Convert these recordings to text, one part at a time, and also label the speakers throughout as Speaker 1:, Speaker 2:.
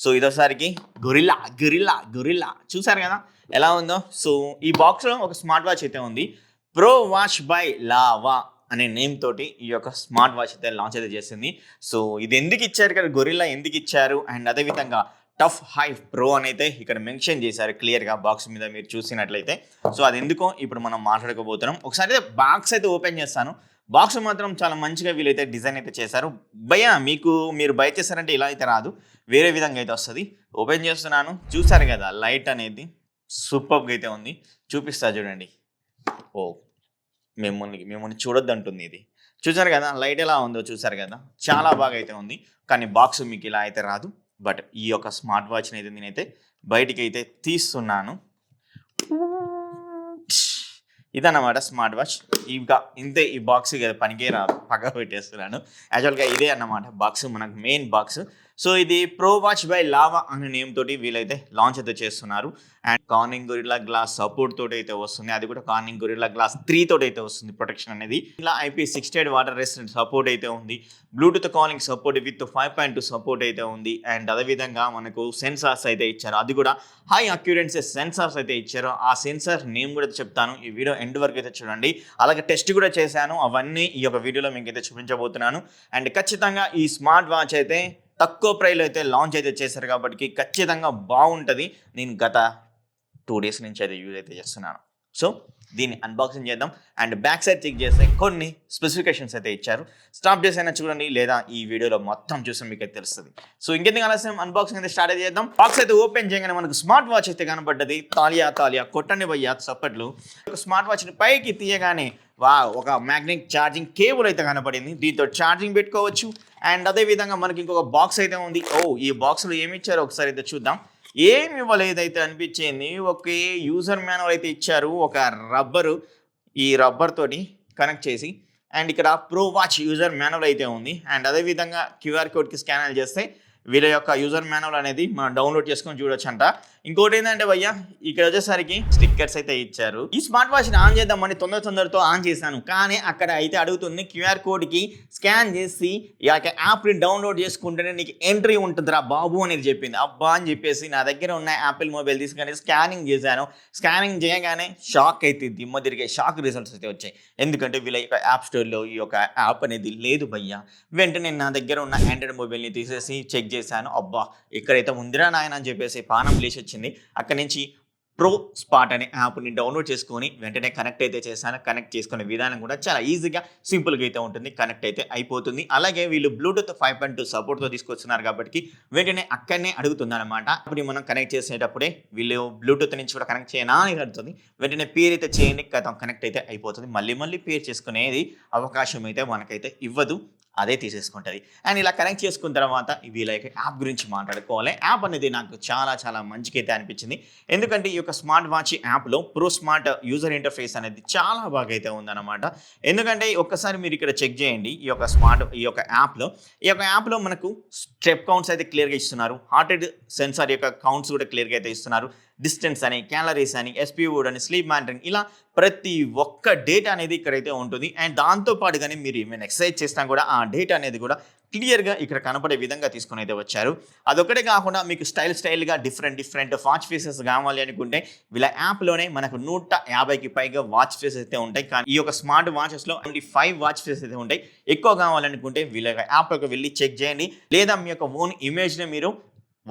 Speaker 1: So ఇదోసారికి gorilla చూసారు కదా ఎలా ఉందో. సో ఈ బాక్స్లో ఒక స్మార్ట్ వాచ్ అయితే ఉంది. ప్రో వాచ్ బై లావా అనే నేమ్ తోటి ఈ యొక్క స్మార్ట్ వాచ్ అయితే లాంచ్ అయితే చేసింది. సో ఇది ఎందుకు ఇచ్చారు ఇక్కడ, గొరిల్లా ఎందుకు ఇచ్చారు, అండ్ అదేవిధంగా టఫ్ హై ప్రో అని అయితే ఇక్కడ మెన్షన్ చేశారు క్లియర్గా బాక్స్ మీద మీరు చూసినట్లయితే. సో అది ఎందుకో ఇప్పుడు మనం మాట్లాడుకోబోతున్నాం. ఒకసారి అయితే బాక్స్ అయితే ఓపెన్ చేస్తాను. బాక్స్ మాత్రం చాలా మంచిగా వీళ్ళైతే డిజైన్ అయితే చేశారు. మీరు బై చేశారంటే ఇలా అయితే రాదు, వేరే విధంగా అయితే వస్తుంది. ఓపెన్ చేస్తున్నాను, చూసారు కదా లైట్ అనేది సూపర్గా అయితే ఉంది. చూపిస్తా చూడండి. ఓ మిమ్మల్ని చూడొద్దు అంటుంది ఇది. చూసారు కదా లైట్ ఎలా ఉందో, చూసారు కదా చాలా బాగా అయితే ఉంది. కానీ బాక్స్ మీకు ఇలా అయితే రాదు. బట్ ఈ యొక్క స్మార్ట్ వాచ్ని అయితే నేనైతే బయటికి అయితే తీస్తున్నాను. ఇదన్నమాట స్మార్ట్ వాచ్. ఇంకా ఇంతే, ఈ బాక్స్ పనికే రాదు, పక్క పెట్టేస్తున్నాను. యాక్చువల్గా ఇదే అన్నమాట బాక్స్, మనకు మెయిన్ బాక్స్. సో ఇది ప్రో వాచ్ బై లావా అనే నేమ్ తోటి వీళ్ళైతే లాంచ్ అయితే చేస్తున్నారు. And Corning Gorilla Glass support తోటి అయితే వస్తుంది. అది కూడా కార్నింగ్ గొరిల్లా గ్లాస్ 3 తోటి అయితే వస్తుంది ప్రొటెక్షన్ అనేది. ఇలా IP68 వాటర్ రెసిస్టెంట్ సపోర్ట్ అయితే ఉంది. Bluetooth calling support with 5.2 support అయితే ఉంది. అండ్ అదేవిధంగా మనకు సెన్సార్స్ అయితే ఇచ్చారు, అది కూడా హై అక్యురెన్సీ సెన్సార్స్ అయితే ఇచ్చారు. ఆ సెన్సార్ నేమ్ కూడా చెప్తాను, ఈ వీడియో ఎండ్ వరకు అయితే చూడండి. అలాగే టెస్ట్ కూడా చేశాను, అవన్నీ ఈ యొక్క వీడియోలో మీకు అయితే చూపించబోతున్నాను. అండ్ ఖచ్చితంగా ఈ స్మార్ట్ వాచ్ అయితే తక్కువ ప్రైస్లో అయితే లాంచ్ అయితే చేశారు కాబట్టి ఖచ్చితంగా బాగుంటుంది. నేను గత 2 డేస్ నుంచి అయితే యూజ్ అయితే చేస్తున్నాను. సో దీన్ని అన్బాక్సింగ్ చేద్దాం. అండ్ బ్యాక్ సైడ్ చెక్ చేస్తే కొన్ని స్పెసిఫికేషన్స్ అయితే ఇచ్చారు. స్టాప్ చేసైనా చూడండి, లేదా ఈ వీడియోలో మొత్తం చూస్తే మీకు అయితే తెలుస్తుంది. సో ఇంకెందుకు ఆలస్యం, అన్బాక్సింగ్ అయితే స్టార్ట్ చేద్దాం. బాక్స్ అయితే ఓపెన్ చేయగానే మనకు స్మార్ట్ వాచ్ అయితే కనబడ్డది. తాలియా కొట్టండి భయ్యా చప్పట్లు. స్మార్ట్ వాచ్ని పైకి తీయగానే ఒక మ్యాగ్నెటిక్ ఛార్జింగ్ కేబుల్ అయితే కనపడింది. దీంతో ఛార్జింగ్ పెట్టుకోవచ్చు. అండ్ అదేవిధంగా మనకి ఇంకొక బాక్స్ అయితే ఉంది. ఈ బాక్స్లో ఏమి ఇచ్చారో ఒకసారి అయితే చూద్దాం. ఏమి ఇవ్వలేదైతే అనిపించింది. ఒకే యూజర్ మాన్యువల్ అయితే ఇచ్చారు, ఒక రబ్బరు, ఈ రబ్బర్ తోటి కనెక్ట్ చేసి. అండ్ ఇక్కడ ప్రో వాచ్ యూజర్ మాన్యువల్ అయితే ఉంది. అండ్ అదేవిధంగా QR కోడ్కి స్కాన్ చేస్తే వీళ్ళ యొక్క యూజర్ మాన్యువల్ అనేది మనం డౌన్లోడ్ చేసుకొని చూడొచ్చు అంట. ఇంకోటి ఏంటంటే భయ్యా, ఇక్కడ వచ్చేసరికి స్టిక్కర్స్ అయితే ఇచ్చారు. ఈ స్మార్ట్ వాచ్ని ఆన్ చేద్దామని తొందరతో ఆన్ చేశాను, కానీ అక్కడ అయితే అడుగుతుంది QR కోడ్కి స్కాన్ చేసి ఈ యొక్క యాప్ని డౌన్లోడ్ చేసుకుంటేనే నీకు ఎంట్రీ ఉంటుందిరా బాబు అనేది చెప్పింది. అబ్బా అని చెప్పేసి నా దగ్గర ఉన్న యాపిల్ మొబైల్ తీసుకొని స్కానింగ్ చేశాను. స్కానింగ్ చేయగానే షాక్ అయితే దిమ్మ తిరిగే షాక్ రిజల్ట్స్ అయితే వచ్చాయి. ఎందుకంటే వీళ్ళ యొక్క యాప్ స్టోర్లో ఈ యొక్క యాప్ అనేది లేదు భయ్యా. వెంటనే నా దగ్గర ఉన్న ఆండ్రాయిడ్ మొబైల్ని తీసేసి చెక్ చేశాను. అబ్బా ఇక్కడైతే ఉందిరా నాయన అని చెప్పేసి పానం లేచి వచ్చింది. అక్కడి నుంచి ప్రో స్పాట్ అనే యాప్ని డౌన్లోడ్ చేసుకొని వెంటనే కనెక్ట్ అయితే చేశాను. కనెక్ట్ చేసుకునే విధానం కూడా చాలా ఈజీగా సింపుల్గా అయితే ఉంటుంది, కనెక్ట్ అయితే అయిపోతుంది. అలాగే వీళ్ళు బ్లూటూత్ 5.2 సపోర్ట్తో తీసుకొస్తున్నారు కాబట్టి వెంటనే అక్కడనే అడుగుతుంది అనమాట. అప్పుడు మనం కనెక్ట్ చేసేటప్పుడే వీళ్ళు బ్లూటూత్ నుంచి కూడా కనెక్ట్ చేయనా అని అడుగుతుంది. వెంటనే పేర్ అయితే చేయండి, కనెక్ట్ అయితే అయిపోతుంది. మళ్ళీ పేర్ చేసుకునేది అవకాశం అయితే మనకైతే ఇవ్వదు, అదే తీసేసుకుంటుంది. అండ్ ఇలా కనెక్ట్ చేసుకున్న తర్వాత వీళ్ళ యాప్ గురించి మాట్లాడుకోవాలి. యాప్ అనేది నాకు చాలా మంచిగా అయితే అనిపించింది. ఎందుకంటే ఈ యొక్క స్మార్ట్ వాచ్ యాప్లో ప్రో స్మార్ట్ యూజర్ ఇంటర్ఫేస్ అనేది చాలా బాగా అయితే ఉందన్నమాట. ఎందుకంటే ఒక్కసారి మీరు ఇక్కడ చెక్ చేయండి. ఈ యొక్క యాప్లో మనకు స్టెప్ కౌంట్స్ అయితే క్లియర్గా ఇస్తున్నారు. హార్ట్ రేట్ సెన్సార్ యొక్క కౌంట్స్ కూడా క్లియర్గా అయితే ఇస్తున్నారు. డిస్టెన్స్ అని, క్యాలరీస్ అని, SPO అని, స్లీప్ మానిటరింగ్, ఇలా ప్రతి ఒక్క డేటా అనేది ఇక్కడైతే ఉంటుంది. అండ్ దాంతోపాటుగానే మీరు ఏమైనా ఎక్సర్సైజ్ చేసినా కూడా ఆ డేటా అనేది కూడా క్లియర్గా ఇక్కడ కనపడే విధంగా తీసుకొని అయితే వచ్చారు. అదొక్కటే కాకుండా మీకు స్టైల్గా డిఫరెంట్ వాచ్ ఫేసెస్ కావాలి అనుకుంటే వీళ్ళ యాప్లోనే మనకు 150కి పైగా వాచ్ ఫేసెస్ అయితే ఉంటాయి. కానీ ఈ యొక్క స్మార్ట్ వాచెస్లో 5 వాచ్ ఫేసెస్ అయితే ఉంటాయి. ఎక్కువ కావాలనుకుంటే వీళ్ళ యాప్లోకి వెళ్ళి చెక్ చేయండి, లేదా మీ యొక్క ఓన్ ఇమేజ్ని మీరు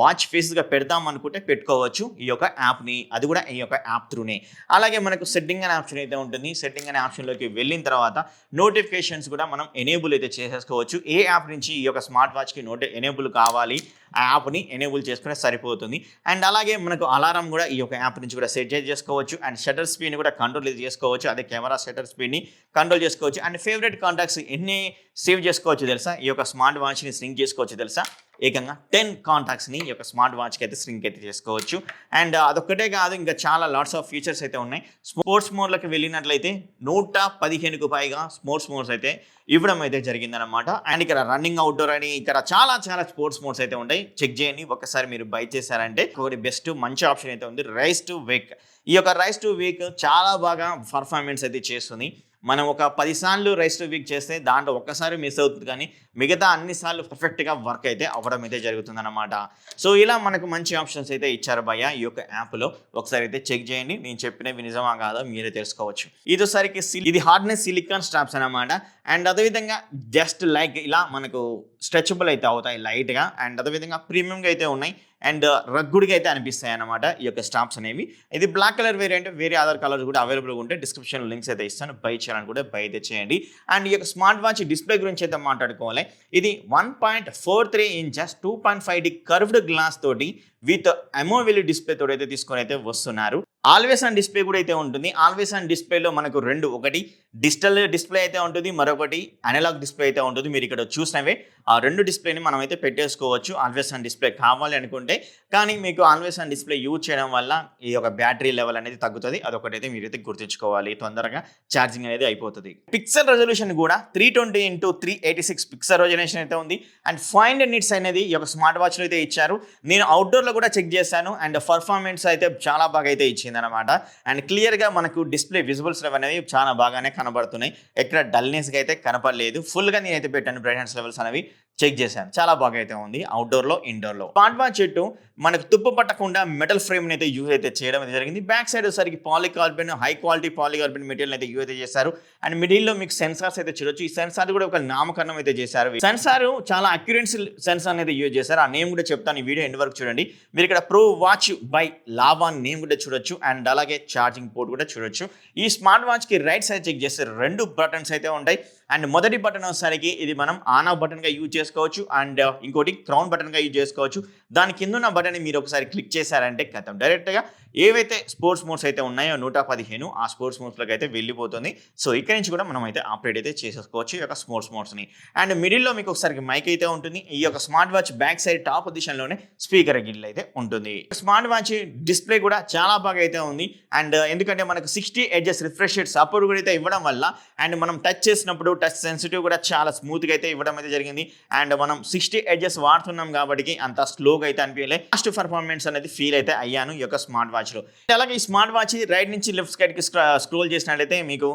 Speaker 1: వాచ్ ఫేస్గా పెడదాం అనుకుంటే పెట్టుకోవచ్చు ఈ యొక్క యాప్ని, అది కూడా ఈ యొక్క యాప్ త్రూనే. అలాగే మనకు సెట్టింగ్ అనే ఆప్షన్ అయితే ఉంటుంది. సెట్టింగ్ అనే ఆప్షన్లోకి వెళ్ళిన తర్వాత నోటిఫికేషన్స్ కూడా మనం ఎనేబుల్ అయితే చేసేసుకోవచ్చు. ఏ యాప్ నుంచి ఈ యొక్క స్మార్ట్ వాచ్కి ఎనేబుల్ కావాలి, ఆ యాప్ని ఎనేబుల్ చేసుకునే సరిపోతుంది. అండ్ అలాగే మనకు అలారం కూడా ఈ యొక్క యాప్ నుంచి కూడా సెట్ చేసుకోవచ్చు. అండ్ షటర్ స్పీడ్ని కూడా కంట్రోల్ చేసుకోవచ్చు, అదే కెమెరా షటర్ స్పీడ్ని కంట్రోల్ చేసుకోవచ్చు. అండ్ ఫేవరెట్ కాంటాక్ట్స్ ఎన్ని సేవ్ చేసుకోవచ్చు తెలుసా, ఈ యొక్క స్మార్ట్ వాచ్ని సింక్ చేసుకోవచ్చు తెలుసా. ఏకంగా 10 కాంటాక్ట్స్ని ఈ యొక్క స్మార్ట్ వాచ్కి అయితే సింక్ అయితే చేసుకోవచ్చు. అండ్ అదొక్కటే కాదు, ఇంకా చాలా లాట్స్ ఆఫ్ ఫీచర్స్ అయితే ఉన్నాయి. స్పోర్ట్స్ మోడ్లోకి వెళ్ళినట్లయితే 115కు పైగా స్పోర్ట్స్ మోడ్స్ అయితే ఇవ్వడం అయితే జరిగిందనమాట. అండ్ ఇక్కడ రన్నింగ్, అవుట్డోర్ అని ఇక్కడ చాలా స్పోర్ట్స్ మోడ్స్ అయితే ఉంటాయి. చెక్ చేయండి, ఒకసారి మీరు బై చేశారంటే ఒకటి బెస్ట్ మంచి ఆప్షన్ అయితే ఉంది, రైస్ టు వేక్. ఈ యొక్క రైస్ టు వేక్ చాలా బాగా పర్ఫార్మెన్స్ అయితే చేస్తుంది. మనం ఒక 10 సార్లు రైస్ టు వీక్ చేస్తే దాంట్లో ఒక్కసారి మిస్ అవుతుంది, కానీ మిగతా అన్ని సార్లు పర్ఫెక్ట్గా వర్క్ అయితే అవ్వడం అయితే జరుగుతుందన్నమాట. సో ఇలా మనకు మంచి ఆప్షన్స్ అయితే ఇచ్చారు భయ్య ఈ యొక్క యాప్లో. ఒకసారి అయితే చెక్ చేయండి, నేను చెప్పినవి నిజమా కాదా మీరే తెలుసుకోవచ్చు. ఇదోసారికి ఇది హార్డ్నెస్ సిలికాన్ స్ట్రాప్స్ అనమాట. అండ్ అదేవిధంగా జస్ట్ లైక్ ఇలా మనకు స్ట్రెచబుల్ అయితే అవుతాయి లైట్గా. అండ్ అదేవిధంగా ప్రీమియంగా అయితే ఉన్నాయి అండ్ రగ్గుడిగా అయితే అనిపిస్తాయి అన్నమాట ఈ యొక్క స్టాప్స్ అనేవి. ఇది బ్లాక్ కలర్ వేరియంట్, వేరే అదర్ కలర్స్ కూడా అవైలబుల్గా ఉంటే డిస్క్రిప్షన్ లింక్స్ అయితే ఇస్తాను, బై చేయాలని కూడా బై అయితే చేయండి. అండ్ ఈ యొక్క స్మార్ట్ వాచ్ డిస్ప్లే గురించి అయితే మాట్లాడుకోవాలి. ఇది 1.43 ఇంచెస్ 2.5D కర్వ్డ్ గ్లాస్ తోటి విత్ అమోవిల్ డిస్ప్లే తోటి అయితే తీసుకొని అయితే వస్తున్నారు. ఆల్వేస్ ఆన్ డిస్ప్లే కూడా అయితే ఉంటుంది. ఆల్వేస్ ఆన్ డిస్ప్లేలో మనకు రెండు, ఒకటి డిజిటల్ డిస్ప్లే అయితే ఉంటుంది, మరొకటి అనలాగ్ డిస్ప్లే అయితే ఉంటుంది. మీరు ఇక్కడ చూసినవే ఆ రెండు డిస్ప్లేని మనం అయితే పెట్టేసుకోవచ్చు ఆల్వేస్ ఆన్ డిస్ప్లే కావాలి అనుకుంటే. కానీ మీకు ఆల్వేస్ ఆన్ డిస్ప్లే యూజ్ చేయడం వల్ల ఈ యొక్క బ్యాటరీ లెవెల్ అనేది తగ్గుతుంది. అదొకటైతే మీరైతే గుర్తుంచుకోవాలి, తొందరగా ఛార్జింగ్ అనేది అయిపోతుంది. పిక్సెల్ రెజల్యూషన్ కూడా 320x386 పిక్సెల్ రెజల్యూషన్ అయితే ఉంది. అండ్ 500 నిట్స్ అనేది ఈ యొక్క స్మార్ట్ వాచ్లో అయితే ఇచ్చారు. నేను అవుట్డోర్లో కూడా చెక్ చేశాను అండ్ పర్ఫార్మెన్స్ అయితే చాలా బాగా అయితే ఇచ్చింది అనమాట. అండ్ క్లియర్గా మనకు డిస్ప్లే విజువల్స్ అనేవి చాలా బాగానే కనబడుతున్నాయి, ఎక్కడ డల్నెస్గా అయితే కనపడలేదు. ఫుల్గా నేనైతే పెట్టాను, బ్రైట్నెస్ లెవెల్స్ అనేవి చెక్ చేశాను, చాలా బాగా అయితే ఉంది అవుట్డోర్లో ఇండోర్లో. స్మార్ట్ వాచ్ చెట్టు మనకు తుప్పు పట్టకుండా మెటల్ ఫ్రేమ్ అయితే యూజ్ అయితే చేయడం అయితే జరిగింది. బ్యాక్ సైడ్ వచ్చేసరికి పాలికార్బన్, హై క్వాలిటీ పాలికార్బన్ మెటీరియల్ అయితే యూజ్ అయితే చేశారు. అండ్ మిడిల్లో మీకు సెన్సార్స్ అయితే చూడొచ్చు. ఈ సెన్సార్ కూడా ఒక నామకరణం అయితే చేశారు. సెన్సార్ చాలా అక్యురెన్సీ సెన్సార్ అనేది యూజ్ చేశారు. ఆ నేమ్ కూడా చెప్తాను, ఈ వీడియో ఎండ్ వరకు చూడండి. మీరు ఇక్కడ pro watch by lava name కూడా చూడొచ్చు అండ్ అలాగే ఛార్జింగ్ పోర్ట్ కూడా చూడొచ్చు. ఈ స్మార్ట్ వాచ్కి రైట్ సైడ్ చెక్ చేస్తే రెండు బటన్స్ అయితే ఉంటాయి. అండ్ మొదటి బటన్ వచ్చేసరికి ఇది మనం ఆన్ ఆఫ్ బటన్గా యూజ్ చేసుకోవచ్చు అండ్ ఇంకోటి క్రౌన్ బటన్గా యూజ్ చేసుకోవచ్చు. దాని కింద ఉన్న బటన్ మీరు ఒకసారి క్లిక్ చేశారంటే కథం డైరెక్ట్గా ఏవైతే స్పోర్ట్స్ మోడ్స్ అయితే ఉన్నాయో 115 ఆ స్పోర్ట్స్ మోడ్స్లోకి అయితే వెళ్ళిపోతుంది. సో ఇక్కడ నుంచి కూడా మనం అయితే ఆపరేట్ అయితే చేసేసుకోవచ్చు ఈ యొక్క స్పోర్ట్స్ మోడ్స్ని. అండ్ మిడిల్లో మీకు ఒకసారి మైక్ అయితే ఉంటుంది. ఈ యొక్క smart watch back side top పొజిషన్లోనే స్పీకర్ గిల్ అయితే ఉంటుంది. స్మార్ట్ వాచ్ డిస్ప్లే కూడా చాలా బాగా అయితే ఉంది. అండ్ ఎందుకంటే మనకు 60 ఎడ్జెస్ రిఫ్రెష్ సపోర్ట్ కూడా అయితే ఇవ్వడం వల్ల అండ్ మనం టచ్ చేసినప్పుడు టచ్ సెన్సిటివ్ కూడా చాలా స్మూత్గా అయితే ఇవ్వడం అయితే జరిగింది. అండ్ మనం 60 ఎడ్జెస్ వాడుతున్నాం కాబట్టి అంత స్లోగా అయితే అనిపించలే, ఫాస్ట్ పర్ఫార్మెన్స్ అనేది ఫీల్ అయితే అయ్యాను ఈ యొక్క స్మార్ట్ వాచ్లో. అలాగే ఈ స్మార్ట్ వాచ్ రైట్ నుంచి లెఫ్ట్ సైడ్కి స్క్రోల్ చేసినట్లయితే మీకు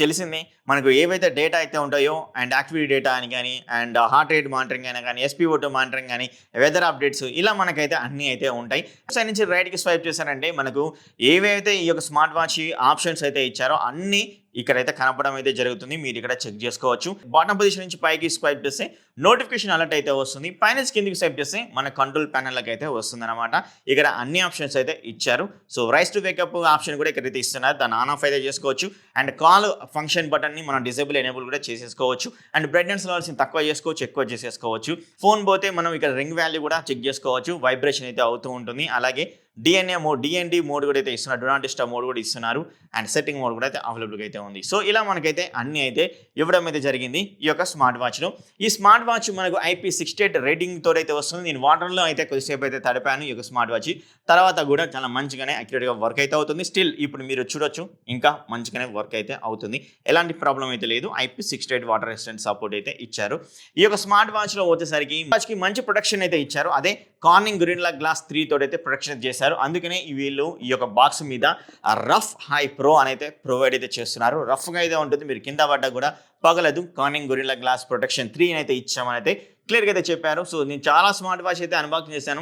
Speaker 1: తెలిసింది మనకు ఏవైతే డేటా అయితే ఉంటాయో అండ్ యాక్టివిటీ డేటా అని కానీ అండ్ హార్ట్ రేట్ మానిటరింగ్ అయినా కానీ SpO2 మానిటరింగ్ కానీ వెదర్ అప్డేట్స్ ఇలా మనకైతే అన్నీ అయితే ఉంటాయి. సైడ్ నుంచి రైట్కి స్వైప్ చేశారంటే మనకు ఏవైతే ఈ యొక్క స్మార్ట్ వాచ్ ఆప్షన్స్ అయితే ఇచ్చారో అన్నీ ఇక్కడైతే కనపడడం అయితే జరుగుతుంది. మీరు ఇక్కడ చెక్ చేసుకోవచ్చు. బాటమ్ పొజిషన్ నుంచి పైకి స్వైప్ చేస్తే నోటిఫికేషన్ అలర్ట్ అయితే వస్తుంది. పైన కిందికి స్వైప్ చేస్తే మన కంట్రోల్ ప్యానెల్కి అయితే వస్తుంది అనమాట. ఇక్కడ అన్ని ఆప్షన్స్ అయితే ఇచ్చారు. So rise to wake up option కూడా ఇక్కడైతే ఇస్తున్నారు, దాన్ని ఆన్ ఆఫ్ అయితే చేసుకోవచ్చు. అండ్ కాల్ ఫంక్షన్ బటన్ని మనం డిసేబుల్ ఎనేబుల్ కూడా చేసేసుకోవచ్చు. అండ్ బ్రైట్నెస్ లెవెల్స్ని తక్కువ చేసుకోవచ్చు, ఎక్కువ చేసేసుకోవచ్చు. ఫోన్ పోతే మనం ఇక్కడ రింగ్ వాల్యూ కూడా చెక్ చేసుకోవచ్చు, వైబ్రేషన్ అయితే అవుతూ ఉంటుంది. అలాగే DND మోడ్ కూడా అయితే ఇస్తున్నారు, డూ నాట్ డిస్టర్బ్ మోడ్ కూడా ఇస్తున్నారు. అండ్ సెట్టింగ్ మోడ్ కూడా అయితే అవైలబుల్గా అయితే ఉంది. సో ఇలా మనకైతే అన్ని అయితే ఇవ్వడం అయితే జరిగింది ఈ యొక్క స్మార్ట్ వాచ్లో. ఈ స్మార్ట్ వాచ్ మనకు IP68 రేటింగ్తో అయితే వస్తుంది. నేను వాటర్లో అయితే కొద్దిసేపు అయితే తడిపాను ఈ యొక్క స్మార్ట్ వాచ్, తర్వాత కూడా చాలా మంచిగానే అక్యురేట్గా వర్క్ అయితే అవుతుంది. స్టిల్ ఇప్పుడు మీరు చూడొచ్చు ఇంకా మంచిగానే వర్క్ అయితే అవుతుంది, ఎలాంటి ప్రాబ్లం అయితే లేదు. IP68 వాటర్ రెసిస్టెంట్ సపోర్ట్ అయితే ఇచ్చారు. ఈ యొక్క స్మార్ట్ వాచ్లో వచ్చేసరికి వాచ్కి మంచి ప్రొటెక్షన్ అయితే ఇచ్చారు. అదే కార్నింగ్ గొరిల్లా గ్లాస్ 3 తోటి అయితే ప్రొటెక్షన్ చేశారు. అందుకనే వీళ్ళు ఈ యొక్క బాక్స్ మీద రఫ్ హై ప్రో అని అయితే ప్రొవైడ్ అయితే చేస్తున్నారు. రఫ్గా అయితే ఉంటుంది, మీరు కింద పడ్డా కూడా పగలదు. కార్నింగ్ గొరిల్లా గ్లాస్ ప్రొటెక్షన్ 3 అయితే ఇచ్చామని అయితే క్లియర్గా అయితే చెప్పారు. సో నేను చాలా స్మార్ట్ వాచ్ అయితే అన్బాక్సింగ్ చేశాను,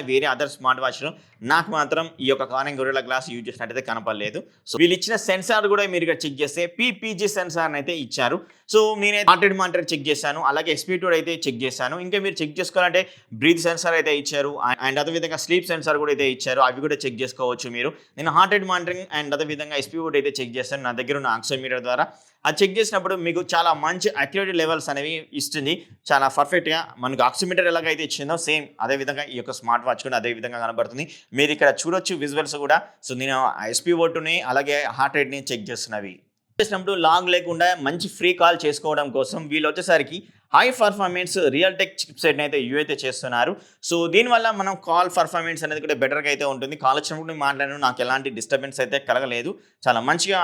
Speaker 1: వేరే అదర్ స్మార్ట్ వాచ్లో నాకు మాత్రం ఈ యొక్క కార్నింగ్ గొరిల్లా గ్లాస్ యూజ్ చేసినట్టయితే కనపడలేదు. సో వీళ్ళు ఇచ్చిన సెన్సార్ కూడా మీరు ఇక్కడ చెక్ చేస్తే PPG సెన్సార్ అయితే ఇచ్చారు. సో నేనైతే హార్ట్ రేట్ మానిటర్ చెక్ చేశాను, అలాగే SpO2 అయితే చెక్ చేశాను. ఇంకా మీరు చెక్ చేసుకోవాలంటే బ్రీత్ సెన్సార్ అయితే ఇచ్చారు అండ్ అదేవిధంగా స్లీప్ సెన్సార్ కూడా అయితే ఇచ్చారు, అవి కూడా చెక్ చేసుకోవచ్చు మీరు. నేను హార్ట్ రేట్ మానిటరింగ్ అండ్ అదేవిధంగా SpO2 అయితే చెక్ చేశాను నా దగ్గర ఉన్న ఆక్సిమీటర్ ద్వారా. అది చెక్ చేసినప్పుడు మీకు చాలా మంచి అక్యురేట్ లెవెల్స్ అనేవి ఇస్తుంది, చాలా పర్ఫెక్ట్గా మనకు ఆక్సిమీటర్ ఎలాగైతే ఇచ్చిందో సేమ్ అదేవిధంగా ఈ యొక్క స్మార్ట్ వాచ్ కూడా అదే విధంగా కనబడుతుంది. మీరు ఇక్కడ చూడొచ్చు విజువల్స్ కూడా. సో నేను SpO2ని అలాగే హార్ట్ రేట్ని చెక్ చేస్తున్నవి చేసినప్పుడు లాగ్ లేకుండా మంచి ఫ్రీ కాల్ చేసుకోవడం కోసం వీళ్ళు వచ్చేసరికి హై పర్ఫార్మెన్స్ రియల్టెక్ చిప్సెట్ని అయితే అయితే చేస్తున్నారు. సో దీనివల్ల మనం కాల్ పర్ఫార్మెన్స్ అనేది కూడా బెటర్గా అయితే ఉంటుంది. కాల్ వచ్చినప్పుడు మాట్లాడాను, నాకు ఎలాంటి డిస్టర్బెన్స్ అయితే కలగలేదు, చాలా మంచిగా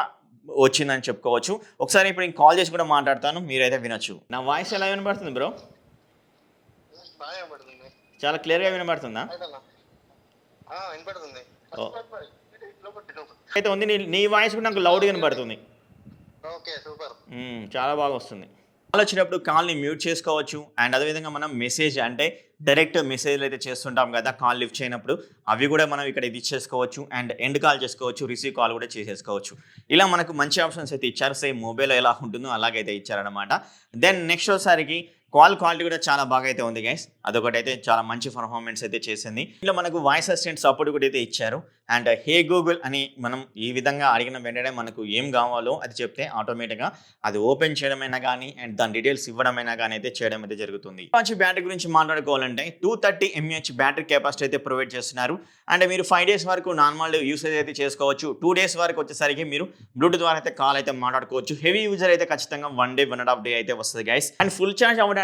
Speaker 1: వచ్చిందని చెప్పుకోవచ్చు. ఒకసారి ఇప్పుడు నేను కాల్ చేసి కూడా మాట్లాడతాను, మీరైతే వినొచ్చు. నా వాయిస్ ఎలా వినబడుతుంది బ్రో? చాలా క్లియర్గా వినబడుతుందా? అయితే ఉంది, నీ వాయిస్ కూడా నాకు లౌడ్గా వినబడుతుంది.
Speaker 2: ఓకే. సూపర్.
Speaker 1: చాలా బాగా వస్తుంది. కాల్ వచ్చినప్పుడు కాల్‌ని మ్యూట్ చేసుకోవచ్చు. అండ్ అదేవిధంగా మనం మెసేజ్ అంటే డైరెక్ట్ మెసేజ్‌లు అయితే చేస్తుంటాం కదా! కాల్ లిఫ్ట్ చేయనప్పుడు. అవి కూడా మనం ఇక్కడ ఇది చేసుకోవచ్చు. అండ్ ఎండ్ కాల్ చేసుకోవచ్చు. రిసీవ్ కాల్ కూడా చేసేసుకోవచ్చు. ఇలా మనకు మంచి ఆప్షన్స్ అయితే ఇచ్చారు. సేమ్ మొబైల్‌లో ఎలా ఉంటుందో అలాగైతే ఇచ్చారనమాట. దెన్ నెక్స్ట్ వచ్చేసరికి కాల్ క్వాలిటీ కూడా చాలా బాగా అయితే ఉంది గైస్. అదొకటైతే చాలా మంచి పర్ఫార్మెన్స్ అయితే చేసింది. ఇందులో మనకు వాయిస్ అసిస్టెంట్ సపోర్ట్ కూడా అయితే ఇచ్చారు. అండ్ హే గూగుల్ అని మనం ఈ విధంగా అడిగిన వెంటనే మనకు ఏం కావాలో అది చెప్తే ఆటోమేటిక్‌గా అది ఓపెన్ చేయడమైనా గానీ, అండ్ దాని డీటెయిల్స్ ఇవ్వడమైనా గానీ అయితే చేయడం అయితే జరుగుతుంది. మంచి బ్యాటరీ గురించి మాట్లాడుకోవాలంటే 230 ఎంఏహెచ్ బ్యాటరీ కెపాసిటీ అయితే ప్రొవైడ్ చేస్తున్నారు. అండ్ మీరు 5 డేస్ వరకు నార్మల్ యూసేజ్ అయితే చేసుకోవచ్చు. 2 డేస్ వరకు వచ్చేసరికి మీరు బ్లూటూత్ ద్వారా అయితే కాల్ అయితే మాట్లాడుకోవచ్చు. హెవీ యూజర్ అయితే ఖచ్చితంగా 1 డే, 1 ½ డే అయితే వస్తది గైస్. అండ్ ఫుల్ చార్జ్ అవ్వడానికి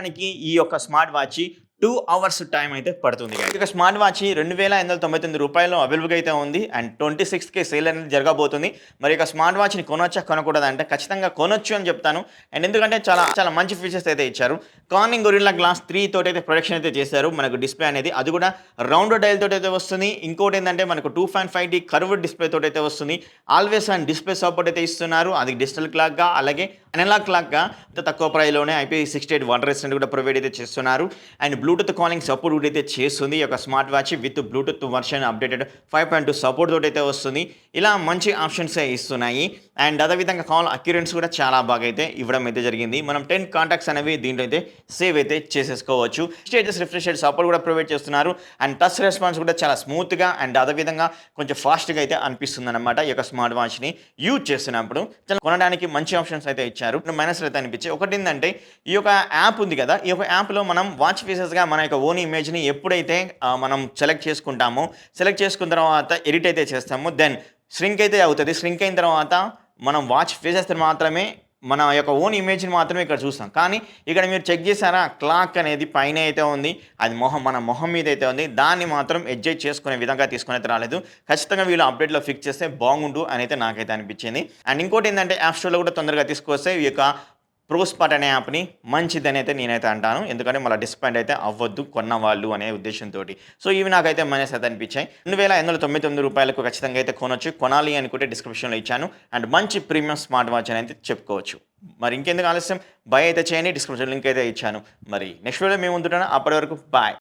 Speaker 1: ఈ యొక్క స్మార్ట్ వాచ్ 2 అవర్స్ టైం అయితే పడుతుంది గైస్. ఇక స్మార్ట్ వాచ్ రూ. 2,899 అవైలబుల్‌గా అయితే ఉంది. అండ్ 26కే సేల్ అనేది జరగబోతుంది. మరి ఇక స్మార్ట్ వాచ్‌ని కొనొచ్చా, కొనకూడదా అంటే ఖచ్చితంగా కొనొచ్చు అని చెప్తాను. అండ్ ఎందుకంటే చాలా చాలా మంచి ఫీచర్స్ అయితే ఇచ్చారు. కార్నింగ్ గొరిల్లా గ్లాస్ 3 తోటి అయితే ప్రొడక్షన్ అయితే చేశారు. మనకు డిస్ప్లే అనేది అది కూడా రౌండ్ డయల్ తోటి అయితే వస్తుంది. ఇంకోటి ఏంటంటే మనకు 2.5D కర్వ్డ్ డిస్ప్లే తోటి అయితే వస్తుంది. ఆల్వేస్ ఆన్ డిస్ప్లే సపోర్ట్ అయితే ఇస్తున్నారు. అది డిజిటల్ క్లాక్‌గా అలాగే అనలాగ్ క్లాక్‌గా తక్కువ ప్రైస్‌లోనే IP68 వాటర్ రెసిస్టెంట్ కూడా ప్రొవైడ్ అయితే చేస్తున్నారు. అండ్ బ్లూటూత్ కాలింగ్ సపోర్ట్ కూడా అయితే చేస్తుంది. ఈ యొక్క smart watch with Bluetooth version updated 5.2 support తోటి అయితే వస్తుంది. ఇలా మంచి ఆప్షన్స్ ఇస్తున్నాయి. అండ్ అదేవిధంగా కాల్ అక్యురెన్స్ కూడా చాలా బాగా అయితే ఇవ్వడం అయితే జరిగింది. మనం 10 కాంటాక్ట్స్ అనేవి దీంట్లో అయితే సేవ్ అయితే చేసేసుకోవచ్చు. స్టేటస్ రిఫ్రెష్ సపోర్ట్ కూడా ప్రొవైడ్ చేస్తున్నారు. అండ్ టచ్ రెస్పాన్స్ కూడా చాలా స్మూత్‌గా అండ్ అదేవిధంగా కొంచెం ఫాస్ట్‌గా అయితే అనిపిస్తుంది అనమాట ఈ యొక్క స్మార్ట్ వాచ్‌ని యూజ్ చేస్తున్నప్పుడు. కొనడానికి మంచి ఆప్షన్స్ అయితే ఇచ్చారు. మైనస్‌లు అయితే అనిపించాయి. ఒకటి ఏంటంటే ఈ యొక్క యాప్ ఉంది కదా! ఈ యొక్క యాప్‌లో మనం వాచ్ ఫేసెస్‌గా మన యొక్క ఓన్ ఇమేజ్‌ని ఎప్పుడైతే మనం సెలెక్ట్ చేసుకుంటామో, సెలెక్ట్ చేసుకున్న తర్వాత ఎడిట్ అయితే చేస్తామో దెన్ ష్రింక్ అయితే అవుతది. ష్రింక్ అయిన తర్వాత మనం వాచ్ ఫేసెస్‌ని మాత్రమే మన యొక్క ఓన్ ఇమేజ్‌ని మాత్రమే ఇక్కడ చూస్తాం. కానీ ఇక్కడ మీరు చెక్ చేసారా క్లాక్ అనేది పైనే అయితే ఉంది. అది మన మొహం మీద అయితే ఉంది. దాన్ని మాత్రం అడ్జస్ట్ చేసుకునే విధంగా తీసుకొని అయితే రాలేదు. ఖచ్చితంగా వీళ్ళు అప్డేట్‌లో ఫిక్స్ చేస్తే బాగుండు అని అయితే నాకైతే అనిపించింది. అండ్ ఇంకోటి ఏంటంటే యాప్ స్టోర్‌లో కూడా తొందరగా తీసుకొస్తే ఈ యొక్క ప్రోస్పాట్ అనే యాప్‌ని మంచిదని అయితే నేనైతే అంటాను. ఎందుకంటే మళ్ళీ డిసప్పాయింట్ అయితే అవ్వద్దు కొన్నవాళ్ళు అనే ఉద్దేశంతోటి. సో ఇవి నాకైతే మైనస్ అయితే అనిపించాయి. రూ. 2,899 ఖచ్చితంగా అయితే కొనొచ్చు. కొనాలి అనుకుంటే డిస్క్రిప్షన్‌లో ఇచ్చాను. అండ్ మంచి ప్రీమియం స్మార్ట్ వాచ్ అని అయితే చెప్పుకోవచ్చు. మరి ఇంకెందుకు ఆలస్యం బై అయితే చేయండి. డిస్క్రిప్షన్ లింక్ అయితే ఇచ్చాను. మరి నెక్స్ట్ వీడియోలో మేము ముందుంటాను. అప్పటి వరకు బాయ్.